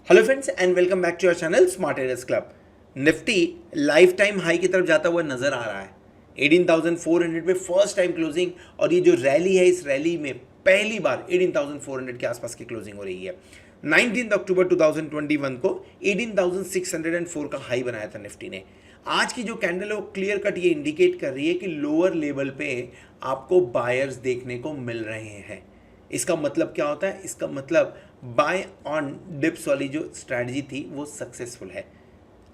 Hello friends and welcome back to your channel smart traders club. Nifty life time high की तरफ जाता हुआ नजर आ रहा है। 18,400 पे फर्स्ट टाइम क्लोजिंग और ये जो रैली है इस रैली में पहली बार 18,400 के आसपास की क्लोजिंग हो रही है। 19 अक्टूबर 2021 को 18,604 का हाई बनाया था निफ्टी ने। आज की जो कैंडल है वो क्लियर कट ये इंडिकेट कर रही है कि लोअर लेवल पे आपको बायर्स देखने को मिल रहे हैं। इसका मतलब क्या होता है? इसका मतलब बाय ऑन डिप्स वाली जो स्ट्रैटेजी थी वो सक्सेसफुल है।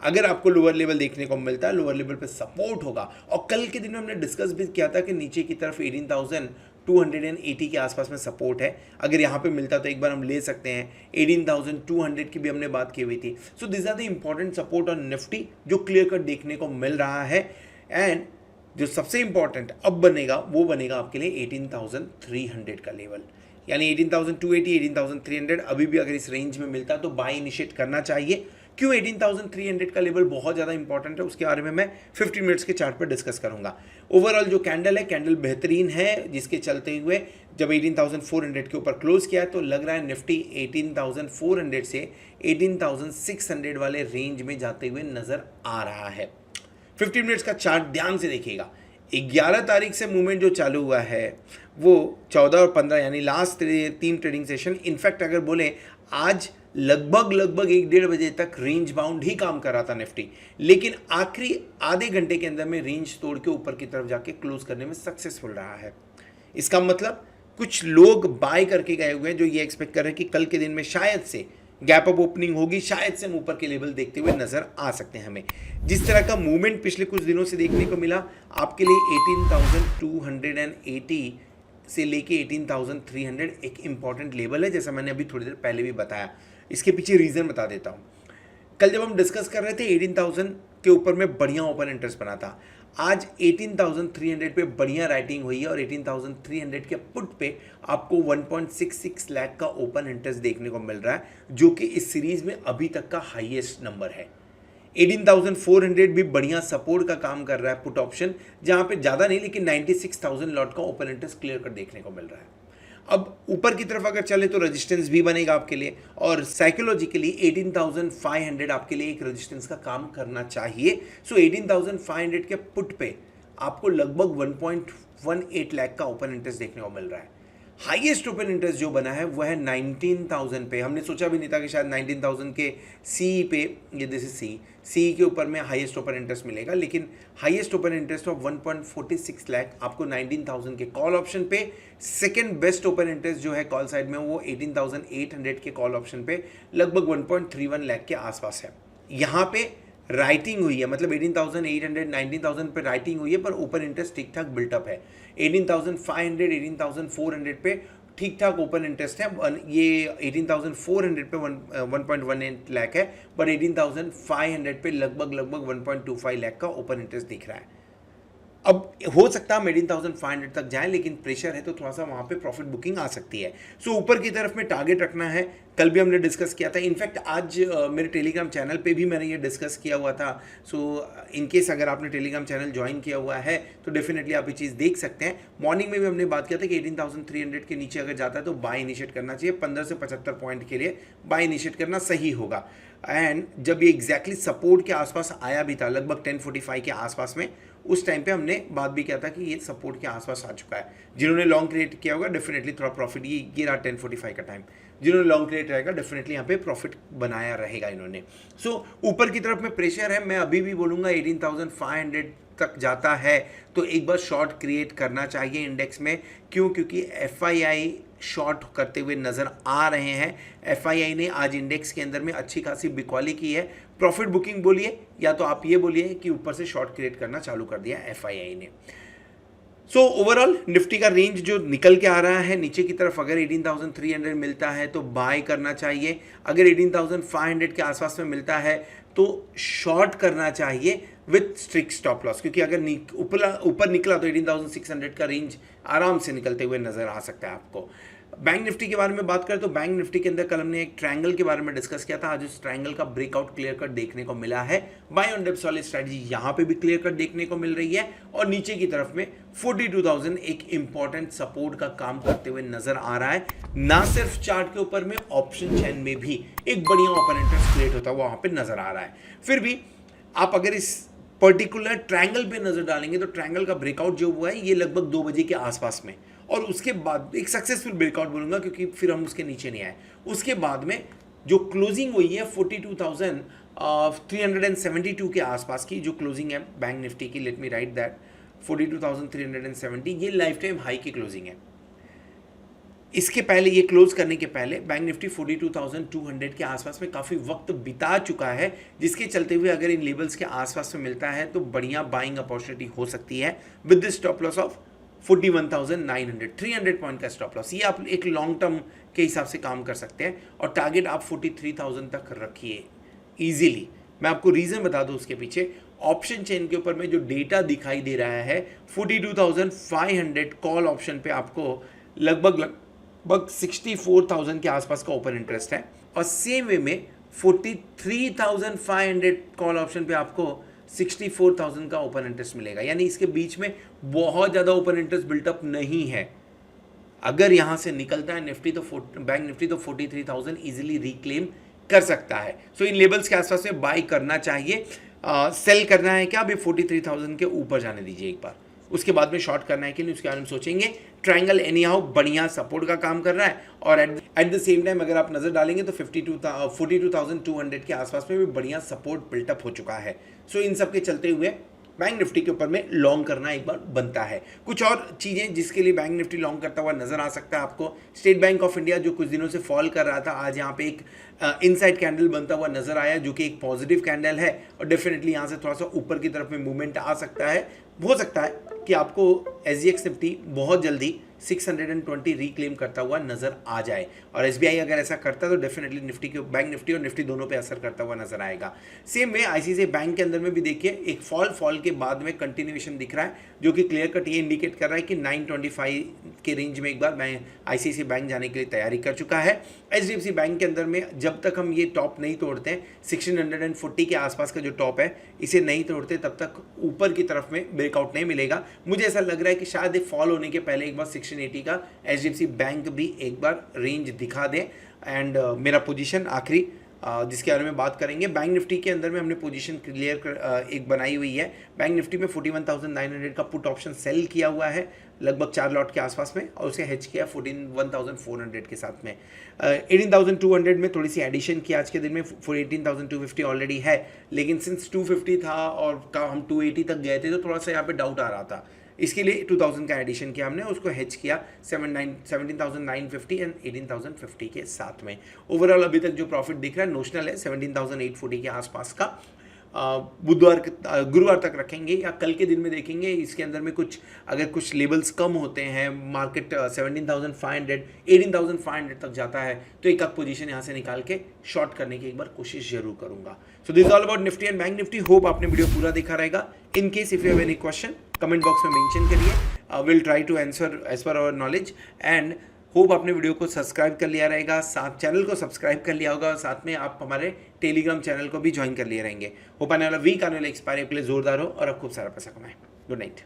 अगर आपको लोअर लेवल देखने को मिलता है, लोअर लेवल पे सपोर्ट होगा। और कल के दिन में हमने डिस्कस भी किया था कि नीचे की तरफ 18,280 के आसपास में सपोर्ट है। अगर यहाँ पे मिलता तो एक बार हम ले सकते हैं। 18,200 की भी हमने बात की हुई थी। So this are the important support on Nifty जो क्लियर कट देखने को मिल रहा है। एंड जो सबसे इंपॉर्टेंट अब बनेगा वो बनेगा आपके लिए 18,300 का लेवल, यानी 18,280 18,300 अभी भी अगर इस रेंज में मिलता तो बाय इनिशिएट करना चाहिए। क्यों 18,300 का लेवल बहुत ज़्यादा इंपॉर्टेंट है उसके बारे में मैं 15 मिनट्स के चार्ट पर डिस्कस करूंगा। ओवरऑल जो कैंडल है, कैंडल बेहतरीन है, जिसके चलते हुए जब 18,400 के ऊपर क्लोज किया है तो लग रहा है निफ्टी 18,400 से 18,600 वाले रेंज में जाते हुए नजर आ रहा है। 15 मिनट्स का चार्ट ध्यान से देखिएगा। 11 तारीख से मूवमेंट जो चालू हुआ है वो 14 और 15 यानी लास्ट 3 ट्रेडिंग सेशन, इनफैक्ट अगर बोले आज लगभग 1-1.5 बजे तक रेंज बाउंड ही काम कर रहा था निफ्टी, लेकिन आखिरी आधे घंटे के अंदर में रेंज तोड़ के ऊपर की तरफ जाके क्लोज करने में सक्सेसफुल रहा है। इसका मतलब कुछ लोग बाय करके गए हुए हैं जो ये एक्सपेक्ट कर रहे हैं कि कल के दिन में शायद से गैप अप ओपनिंग होगी, शायद से हम ऊपर के लेवल देखते हुए नजर आ सकते हैं। हमें जिस तरह का मूवमेंट पिछले कुछ दिनों से देखने को मिला, आपके लिए 18,280 से लेके 18,300 एक इंपॉर्टेंट लेवल है, जैसा मैंने अभी थोड़ी देर पहले भी बताया। इसके पीछे रीजन बता देता हूँ। कल जब हम डिस्कस कर रहे थे 18,000 के ऊपर में बढ़िया ओपन इंटरेस्ट बना था। आज 18,300 पे बढ़िया राइटिंग हुई है और 18,300 के पुट पे आपको 1.66 लाख का ओपन इंटरेस्ट देखने को मिल रहा है, जो कि इस सीरीज में अभी तक का हाईएस्ट नंबर है। 18,400 भी बढ़िया सपोर्ट का काम कर रहा है पुट ऑप्शन, जहां पे ज्यादा नहीं लेकिन 96,000 लॉट का ओपन इंटरेस्ट क्लियर कर देखने को मिल रहा है। अब ऊपर की तरफ अगर चले तो रेजिस्टेंस भी बनेगा आपके लिए, और साइकोलॉजिकली 18,500 आपके लिए एक रेजिस्टेंस का काम करना चाहिए। सो 18,500 के पुट पे आपको लगभग 1.18 लाख का ओपन इंटरेस्ट देखने को मिल रहा है। हाईएस्ट ओपन इंटरेस्ट जो बना है वो है 19,000 पे। हमने सोचा भी नहीं था कि शायद 19,000 के सी पे, ये दिस इज सी के ऊपर में हाईएस्ट ओपन इंटरेस्ट मिलेगा, लेकिन highest open interest of 1.46 lakh आपको 19,000 के कॉल ऑप्शन पे। सेकंड बेस्ट ओपन इंटरेस्ट जो है कॉल साइड में वो 18,800 के कॉल ऑप्शन पे लगभग 1.31 लाख के आसपास है। यहाँ पे राइटिंग हुई है, मतलब 18,800 19,000 पे राइटिंग हुई है, पर ओपन इंटरेस्ट ठीक ठाक बिल्टअप है। 18,500 18,400 पे ठीक ठाक ओपन इंटरेस्ट है। ये 18,400 पे 1.18 लाख है, पर 18,500 पे लगभग 1.25 लाख का ओपन इंटरेस्ट दिख रहा है। अब हो सकता है हम 18,500 तक जाएं, लेकिन प्रेशर है तो थोड़ा सा वहाँ पे प्रॉफिट बुकिंग आ सकती है। सो ऊपर की तरफ में टारगेट रखना है। कल भी हमने डिस्कस किया था, इनफैक्ट आज मेरे टेलीग्राम चैनल पे भी मैंने ये डिस्कस किया हुआ था। सो इन केस अगर आपने टेलीग्राम चैनल ज्वाइन किया हुआ है तो डेफिनेटली आप ये चीज़ देख सकते हैं। मॉर्निंग में भी हमने बात किया था कि 18,300 के नीचे अगर जाता है तो बाय इनिशिएट करना चाहिए। 15 से 75 पॉइंट के लिए बाय इनिशिएट करना सही होगा। एंड जब ये एग्जैक्टली सपोर्ट के आसपास आया भी था, लगभग 1045 के आसपास में, उस टाइम पे हमने बात भी किया था कि ये सपोर्ट के आसपास आ चुका है। जिन्होंने लॉन्ग क्रिएट किया होगा डेफिनेटली थोड़ा प्रॉफिट, ये रहा 1045 का टाइम, जिन्होंने लॉन्ग क्रिएट रहेगा डेफिनेटली यहाँ पे प्रॉफिट बनाया रहेगा इन्होंने। सो ऊपर की तरफ में प्रेशर है। मैं अभी भी बोलूँगा 18,500 तक जाता है तो एक बार शॉर्ट क्रिएट करना चाहिए इंडेक्स में। क्यों? क्योंकि FII शॉर्ट करते हुए नजर आ रहे हैं। FII ने आज इंडेक्स के अंदर में अच्छी खासी बिकॉली की है। प्रॉफिट बुकिंग बोलिए या तो आप ये बोलिए कि ऊपर से शॉर्ट क्रिएट करना चालू कर दिया FII ने। सो ओवरऑल निफ्टी का रेंज जो निकल के आ रहा है नीचे की तरफ, अगर 18,300 मिलता है तो बाय करना चाहिए। अगर 18,500 के आसपास में मिलता है तो शॉर्ट करना चाहिए विथ स्ट्रिक्ट स्टॉप लॉस, क्योंकि अगर ऊपर निकला तो 18,600 का रेंज आराम से निकलते हुए नजर आ सकता है आपको। बैंक निफ्टी के बारे में बात करें तो बैंक निफ्टी के अंदर कल हमने एक ट्रायंगल के बारे में डिस्कस किया था। आज उस ट्रायंगल का ब्रेकआउट क्लियर कट देखने को मिला है। बाय ऑन डिप्स वाली स्ट्रेटजी यहां पे भी क्लियर कट देखने को मिल रही है और नीचे की तरफ में 42,000 एक इंपॉर्टेंट सपोर्ट का काम करते हुए नजर आ रहा है। ना सिर्फ चार्ट के ऊपर में, ऑप्शन चेन में भी एक बढ़िया ओपन इंटरेस्ट क्रिएट होता हुआ वहां पे नजर आ रहा है। फिर भी आप अगर इस पर्टिकुलर ट्रायंगल पे नजर डालेंगे तो ट्रायंगल का ब्रेकआउट जो हुआ है ये लगभग 2 बजे के आसपास में, और उसके बाद एक सक्सेसफुल ब्रेकआउट बोलूंगा क्योंकि फिर हम उसके नीचे नहीं आए। उसके बाद में जो क्लोजिंग हुई है 42,372 के आसपास की जो क्लोजिंग है बैंक निफ्टी की, लेट मी राइट दैट 42,370, ये लाइफ टाइम हाई की क्लोजिंग है। इसके पहले ये क्लोज करने के पहले बैंक निफ्टी 42,200 के आसपास में काफ़ी वक्त बिता चुका है, जिसके चलते हुए अगर इन लेवल्स के आसपास में मिलता है तो बढ़िया बाइंग अपॉर्चुनिटी हो सकती है with this stop loss of 41,900, 300 point का स्टॉप लॉस। ये आप एक लॉन्ग टर्म के हिसाब से काम कर सकते हैं और टारगेट आप 43,000 तक रखिए इजीली। मैं आपको रीजन बता दूं उसके पीछे, ऑप्शन चेन के ऊपर में जो डेटा दिखाई दे रहा है 42,500 कॉल ऑप्शन पे आपको लगभग 64,000 के आसपास का ओपन इंटरेस्ट है, और सेम वे में 43,500 कॉल ऑप्शन पे आपको 64,000 का ओपन इंटरेस्ट मिलेगा। यानी इसके बीच में बहुत ज़्यादा ओपन इंटरेस्ट बिल्टअप नहीं है। अगर यहाँ से निकलता है निफ्टी तो बैंक निफ्टी तो 43,000 इजीली रिक्लेम कर सकता है। सो इन लेवल्स के आसपास में बाई करना चाहिए। सेल करना है क्या, अभी 43,000 के ऊपर जाने दीजिए एक बार, उसके बाद में शॉर्ट करना है कि नहीं उसके बारे में सोचेंगे। ट्रायंगल एनी हाउ बढ़िया सपोर्ट का काम कर रहा है, और एट द सेम टाइम अगर आप नजर डालेंगे तो 42,200 के आसपास में भी बढ़िया सपोर्ट बिल्टअप हो चुका है। सो इन सब के चलते हुए बैंक निफ्टी के ऊपर में लॉन्ग करना एक बार बनता है। कुछ और चीज़ें जिसके लिए बैंक निफ्टी लॉन्ग करता हुआ नजर आ सकता है आपको, स्टेट बैंक ऑफ इंडिया जो कुछ दिनों से फॉल कर रहा था, आज यहाँ पे एक इनसाइड कैंडल बनता हुआ नजर आया जो कि एक पॉजिटिव कैंडल है, और डेफिनेटली यहाँ से थोड़ा सा ऊपर की तरफ में मूवमेंट आ सकता है। हो सकता है कि आपको SGX निफ्टी बहुत जल्दी 620 रिक्लेम करता हुआ नजर आ जाए, और SBI अगर ऐसा करता है तो डेफिनेटली निफ्टी के बैंक निफ्टी और निफ्टी दोनों पे असर करता हुआ नजर आएगा। सेम वे ICICI बैंक के अंदर में भी देखिए एक फॉल के बाद में कंटिन्यूएशन दिख रहा है, जो कि क्लियर कट ये इंडिकेट कर रहा है कि 925 के रेंज में एक बार मैं ICICI बैंक जाने के लिए तैयारी कर चुका है। HDFC बैंक के अंदर में जब तक हम ये टॉप नहीं तोड़ते हैं 1640 के आसपास का जो टॉप है इसे नहीं तोड़ते तब तक ऊपर की तरफ में ब्रेकआउट नहीं मिलेगा। मुझे ऐसा लग रहा है कि शायद ये फॉल होने के पहले एक बार 1680 का HDFC बैंक भी एक बार रेंज दिखा दे। एंड मेरा पोजीशन आखिरी जिसके बारे में बात करेंगे, बैंक निफ्टी के अंदर में हमने पोजीशन क्लियर एक बनाई हुई है। बैंक निफ्टी में 41,900 का पुट ऑप्शन सेल किया हुआ है लगभग 4 लॉट के आसपास में, और उसे हेज किया 14,400 के साथ में। 18,200 में थोड़ी सी एडिशन की आज के दिन में 18,250 ऑलरेडी है, लेकिन सिंस 250 था और हम 280 तक गए थे तो थोड़ा सा यहाँ पे डाउट आ रहा था, इसके लिए 2,000 का एडिशन किया हमने, उसको हेज किया 17,950 एंड 18,050 के साथ में। ओवरऑल अभी तक जो प्रॉफिट दिख रहा है नोशनल है 17,840 के आसपास का। गुरुवार तक रखेंगे या कल के दिन में देखेंगे इसके अंदर में अगर कुछ लेवल्स कम होते हैं, मार्केट 17,500 18,500 तक जाता है तो एक पोजीशन यहाँ से निकाल के शॉर्ट करने की एक बार कोशिश जरूर करूंगा। So this all about Nifty and bank Nifty. Hope आपने वीडियो पूरा देखा रहेगा। In case if you have any question comment box में मेंशन करिए, will try to answer as per our knowledge. And hope आपने वीडियो को सब्सक्राइब कर लिया रहेगा, साथ चैनल को सब्सक्राइब कर लिया होगा, और साथ में आप हमारे टेलीग्राम चैनल को भी ज्वाइन कर लिए रहेंगे। होप आने वाला वीक आने वाला एक्सपायरी के लिए जोरदार हो और आप खूब सारा पैसा कमाएं। Good night.